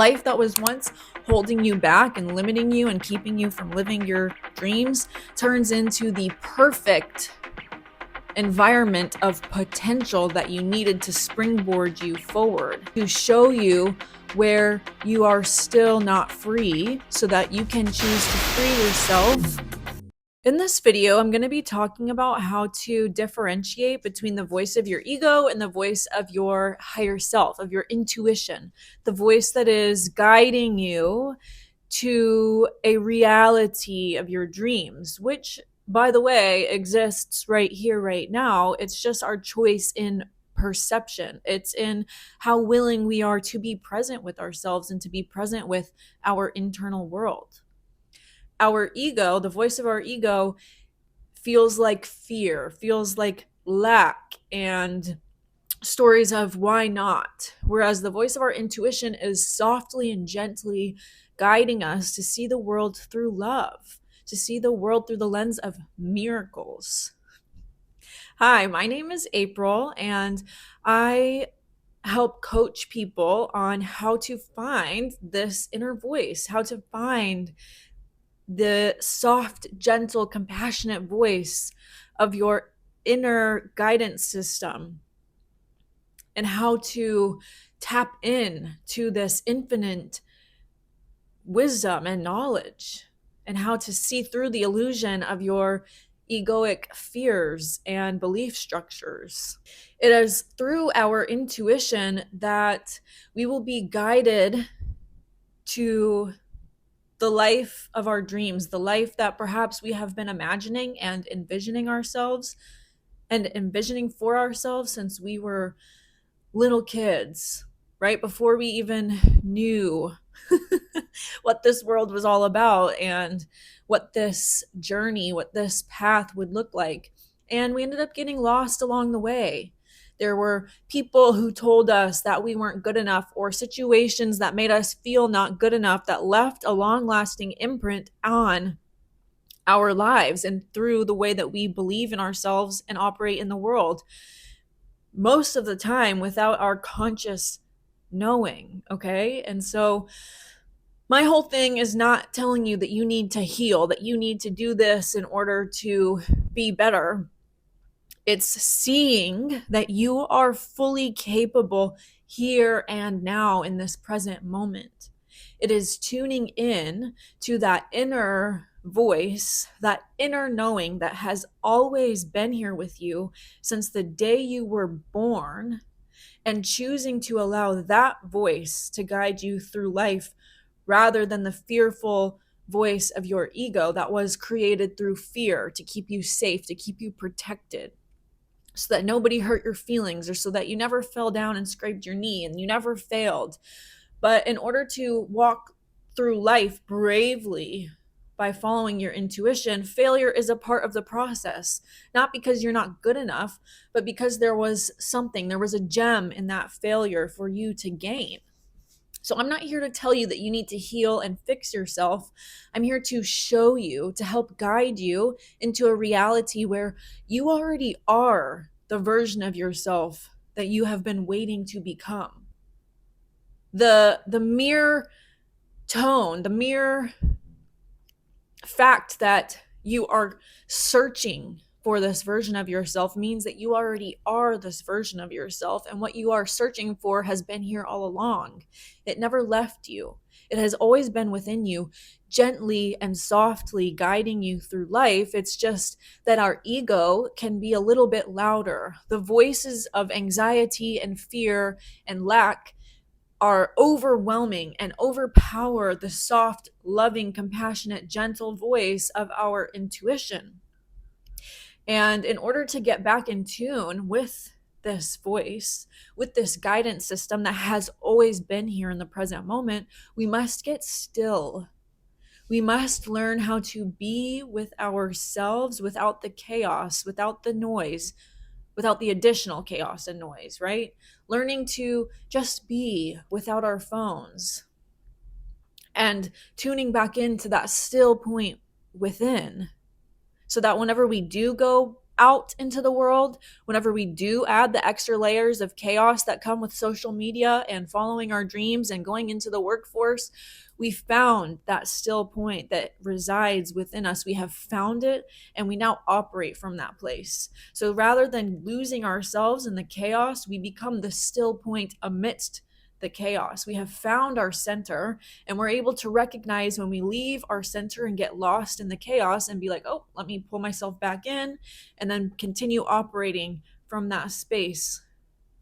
Life that was once holding you back and limiting you and keeping you from living your dreams turns into the perfect environment of potential that you needed to springboard you forward, to show you where you are still not free so that you can choose to free yourself. In this video, I'm going to be talking about how to differentiate between the voice of your ego and the voice of your higher self, of your intuition, the voice that is guiding you to a reality of your dreams, which, by the way, exists right here, right now. It's just our choice in perception. It's in how willing we are to be present with ourselves and to be present with our internal world. Our ego, the voice of our ego, feels like fear, feels like lack, and stories of why not. Whereas the voice of our intuition is softly and gently guiding us to see the world through love, to see the world through the lens of miracles. Hi, my name is April, and I help coach people on how to find this inner voice, how to find the soft, gentle, compassionate voice of your inner guidance system, and how to tap in to this infinite wisdom and knowledge, and how to see through the illusion of your egoic fears and belief structures. It is through our intuition that we will be guided to the life of our dreams, the life that perhaps we have been imagining and envisioning ourselves and envisioning for ourselves since we were little kids, right before we even knew what this world was all about and what this journey, what this path would look like. And we ended up getting lost along the way. There were people who told us that we weren't good enough, or situations that made us feel not good enough, that left a long-lasting imprint on our lives and through the way that we believe in ourselves and operate in the world, most of the time without our conscious knowing. Okay. And so my whole thing is not telling you that you need to heal, that you need to do this in order to be better. It's seeing that you are fully capable here and now in this present moment. It is tuning in to that inner voice, that inner knowing that has always been here with you since the day you were born, and choosing to allow that voice to guide you through life rather than the fearful voice of your ego that was created through fear to keep you safe, to keep you protected, so that nobody hurt your feelings, or so that you never fell down and scraped your knee and you never failed. But in order to walk through life bravely by following your intuition, failure is a part of the process. Not because you're not good enough, but because there was a gem in that failure for you to gain. So I'm not here to tell you that you need to heal and fix yourself. I'm here to show you, to help guide you into a reality where you already are the version of yourself that you have been waiting to become. The mere tone, the mere fact that you are searching for this version of yourself means that you already are this version of yourself, and what you are searching for has been here all along. It never left you. It has always been within you, gently and softly guiding you through life. It's just that our ego can be a little bit louder. The voices of anxiety and fear and lack are overwhelming and overpower the soft, loving, compassionate, gentle voice of our intuition. And in order to get back in tune with this voice, with this guidance system that has always been here in the present moment, we must get still. We must learn how to be with ourselves without the chaos, without the noise, without the additional chaos and noise, right? Learning to just be without our phones and tuning back into that still point within, so that whenever we do go out into the world, whenever we do add the extra layers of chaos that come with social media and following our dreams and going into the workforce, we found that still point that resides within us. We have found it, and we now operate from that place. So rather than losing ourselves in the chaos, we become the still point amidst the chaos. We have found our center, and we're able to recognize when we leave our center and get lost in the chaos and be like, oh, let me pull myself back in, and then continue operating from that space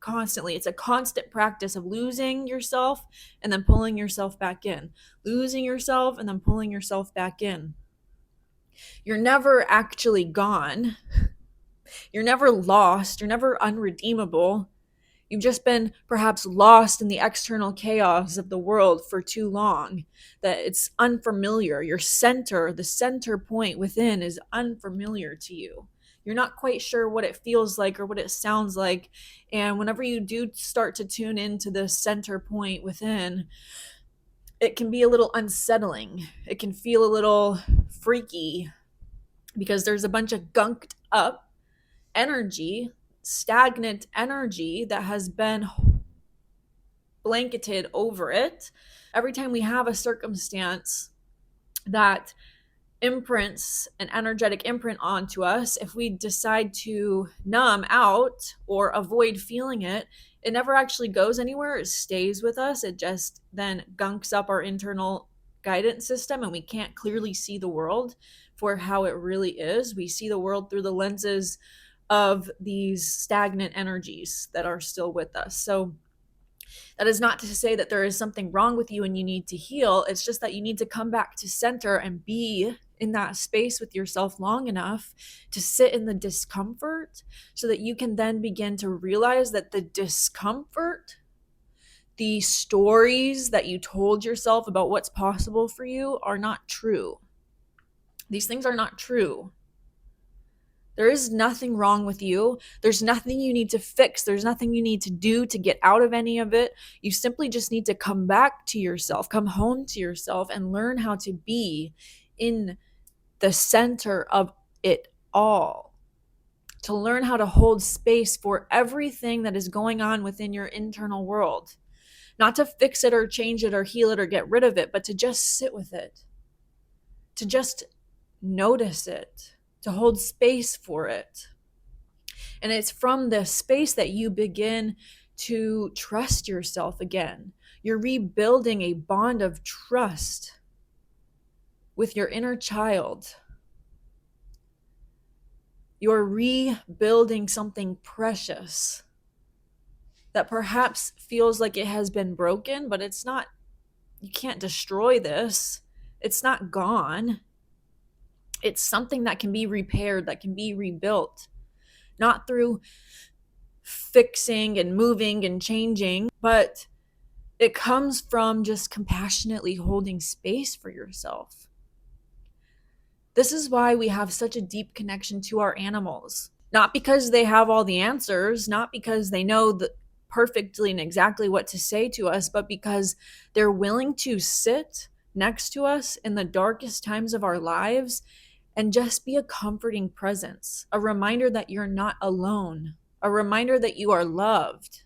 constantly. It's a constant practice of losing yourself and then pulling yourself back in, losing yourself and then pulling yourself back in. You're never actually gone. You're never lost. You're never unredeemable. You've just been perhaps lost in the external chaos of the world for too long, that it's unfamiliar. Your center, the center point within, is unfamiliar to you. You're not quite sure what it feels like or what it sounds like. And whenever you do start to tune into the center point within, it can be a little unsettling. It can feel a little freaky because there's a bunch of gunked up energy, stagnant energy that has been blanketed over it. Every time we have a circumstance that imprints an energetic imprint onto us, if we decide to numb out or avoid feeling it, it never actually goes anywhere. It stays with us. It just then gunks up our internal guidance system, and we can't clearly see the world for how it really is. We see the world through the lenses of these stagnant energies that are still with us. So that is not to say that there is something wrong with you and you need to heal. It's just that you need to come back to center and be in that space with yourself long enough to sit in the discomfort so that you can then begin to realize that the discomfort, the stories that you told yourself about what's possible for you, are not true. These things are not true. There is nothing wrong with you. There's nothing you need to fix. There's nothing you need to do to get out of any of it. You simply just need to come back to yourself, come home to yourself, and learn how to be in the center of it all. To learn how to hold space for everything that is going on within your internal world. Not to fix it or change it or heal it or get rid of it, but to just sit with it. To just notice it. To hold space for it. And it's from this space that you begin to trust yourself again. You're rebuilding a bond of trust with your inner child. You're rebuilding something precious that perhaps feels like it has been broken, but it's not. You can't destroy this. It's not gone. It's something that can be repaired, that can be rebuilt, not through fixing and moving and changing, but it comes from just compassionately holding space for yourself. This is why we have such a deep connection to our animals. Not because they have all the answers, not because they know perfectly and exactly what to say to us, but because they're willing to sit next to us in the darkest times of our lives and just be a comforting presence, a reminder that you're not alone, a reminder that you are loved,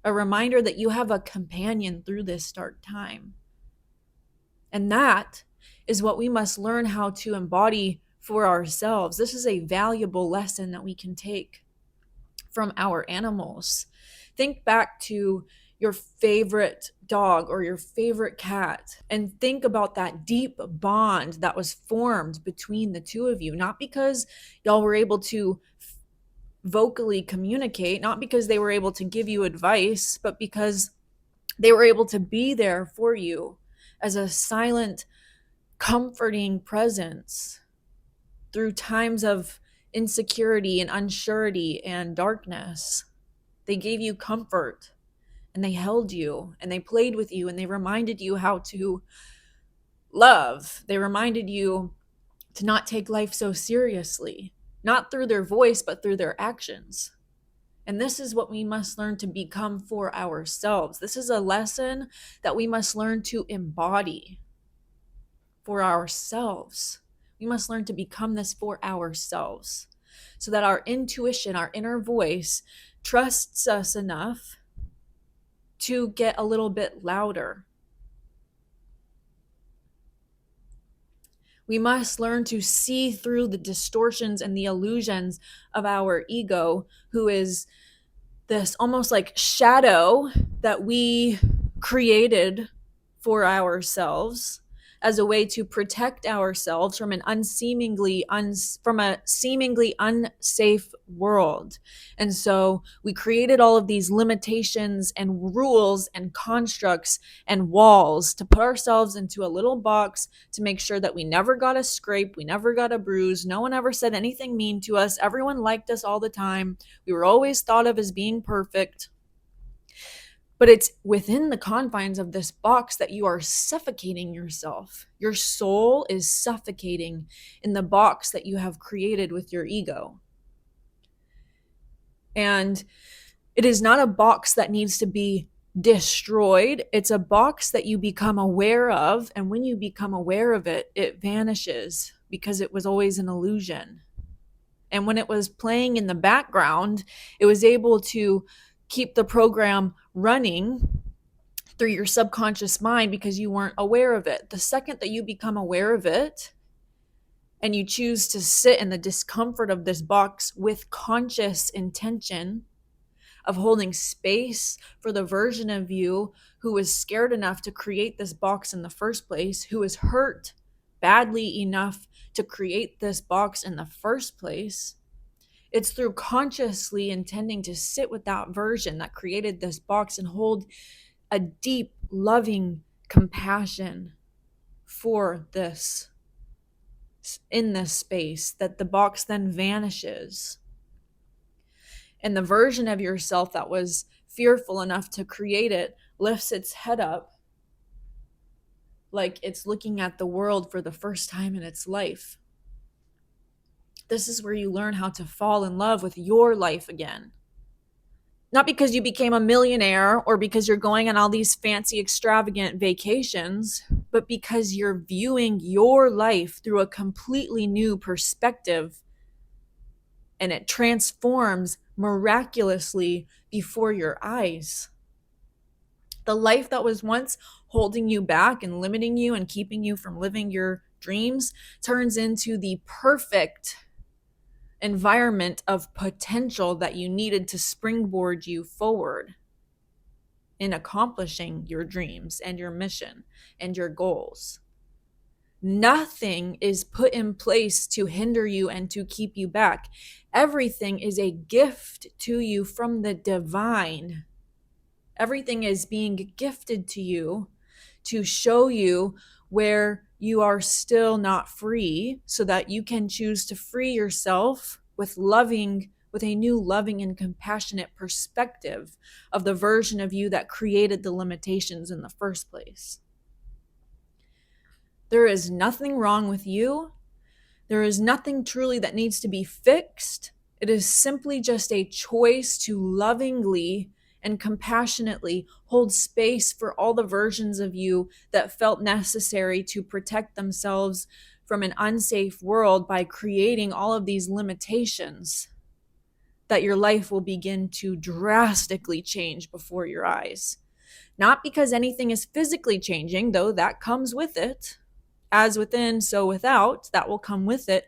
a reminder that you have a companion through this dark time. And that is what we must learn how to embody for ourselves. This is a valuable lesson that we can take from our animals. Think back to your favorite dog or your favorite cat and think about that deep bond that was formed between the two of you, not because y'all were able to vocally communicate, not because they were able to give you advice, but because they were able to be there for you as a silent, comforting presence through times of insecurity and unsurety and darkness. They gave you comfort and they held you and they played with you and they reminded you how to love. They reminded you to not take life so seriously, not through their voice, but through their actions. And this is what we must learn to become for ourselves. This is a lesson that we must learn to embody for ourselves. We must learn to become this for ourselves. so that our intuition, our inner voice, trusts us enough to get a little bit louder. We must learn to see through the distortions and the illusions of our ego, who is this almost like shadow that we created for ourselves as a way to protect ourselves from from a seemingly unsafe world. And so we created all of these limitations and rules and constructs and walls to put ourselves into a little box to make sure that we never got a scrape, we never got a bruise, no one ever said anything mean to us, everyone liked us all the time, we were always thought of as being perfect. But it's within the confines of this box that you are suffocating yourself. Your soul is suffocating in the box that you have created with your ego. And it is not a box that needs to be destroyed. It's a box that you become aware of. And when you become aware of it, it vanishes because it was always an illusion. And when it was playing in the background, it was able to keep the program running through your subconscious mind because you weren't aware of it. The second that you become aware of it and you choose to sit in the discomfort of this box with conscious intention of holding space for the version of you who was scared enough to create this box in the first place, who was hurt badly enough to create this box in the first place, it's through consciously intending to sit with that version that created this box and hold a deep, loving compassion for this in this space that the box then vanishes. And the version of yourself that was fearful enough to create it lifts its head up like it's looking at the world for the first time in its life. This is where you learn how to fall in love with your life again. Not because you became a millionaire or because you're going on all these fancy, extravagant vacations, but because you're viewing your life through a completely new perspective, and it transforms miraculously before your eyes. The life that was once holding you back and limiting you and keeping you from living your dreams turns into the perfect environment of potential that you needed to springboard you forward in accomplishing your dreams and your mission and your goals. Nothing is put in place to hinder you and to keep you back. Everything is a gift to you from the divine. Everything is being gifted to you to show you where you are still not free so that you can choose to free yourself with a new loving and compassionate perspective of the version of you that created the limitations in the first place. There is nothing wrong with you. There is nothing truly that needs to be fixed. It is simply just a choice to lovingly and compassionately hold space for all the versions of you that felt necessary to protect themselves from an unsafe world by creating all of these limitations that your life will begin to drastically change before your eyes. Not because anything is physically changing, though that comes with it. As within, so without, that will come with it.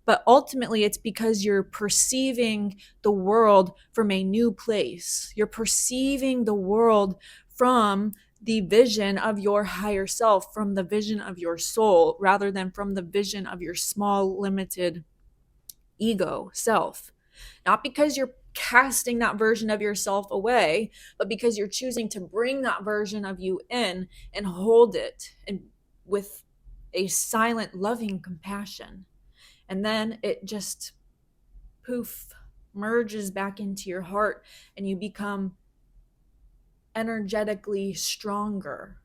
But ultimately, it's because you're perceiving the world from a new place. You're perceiving the world from the vision of your higher self, from the vision of your soul, rather than from the vision of your small, limited ego self. Not because you're casting that version of yourself away, but because you're choosing to bring that version of you in and hold it and with a silent, loving compassion. And then it just poof, merges back into your heart and you become energetically stronger,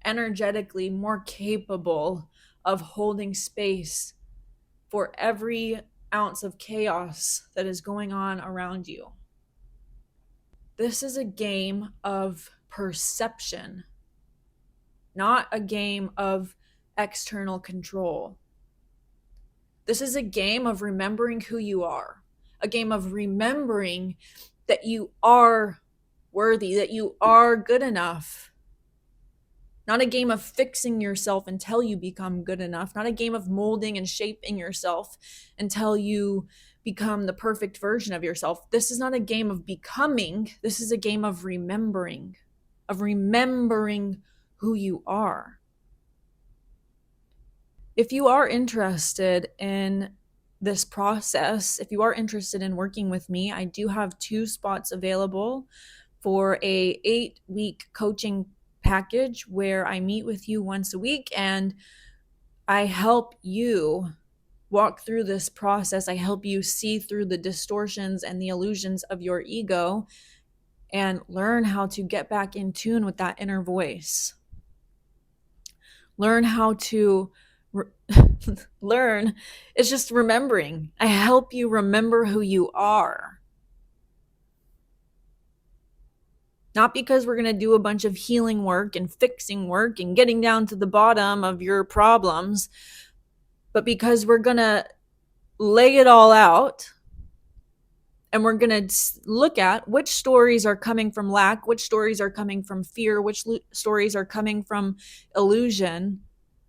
energetically more capable of holding space for every ounce of chaos that is going on around you. This is a game of perception, not a game of external control. This is a game of remembering who you are, a game of remembering that you are worthy, that you are good enough. Not a game of fixing yourself until you become good enough, not a game of molding and shaping yourself until you become the perfect version of yourself. This is not a game of becoming, this is a game of remembering who you are. If you are interested in this process, if you are interested in working with me, I do have 2 spots available for a 8-week coaching package where I meet with you once a week and I help you walk through this process. I help you see through the distortions and the illusions of your ego and learn how to get back in tune with that inner voice. Learn how to learn. It's just remembering. I help you remember who you are. Not because we're going to do a bunch of healing work and fixing work and getting down to the bottom of your problems, but because we're going to lay it all out and we're going to look at which stories are coming from lack, which stories are coming from fear, which stories are coming from illusion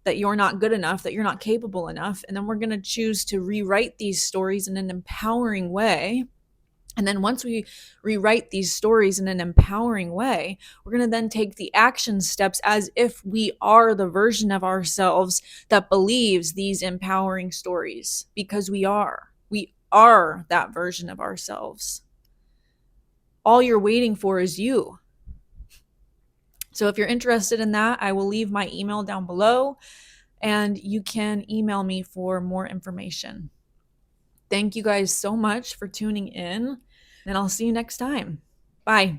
that you're not good enough, that you're not capable enough. And then we're going to choose to rewrite these stories in an empowering way. And then once we rewrite these stories in an empowering way, we're going to then take the action steps as if we are the version of ourselves that believes these empowering stories, because we are. We are that version of ourselves. All you're waiting for is you. So if you're interested in that, I will leave my email down below and you can email me for more information. Thank you guys so much for tuning in, and I'll see you next time. Bye.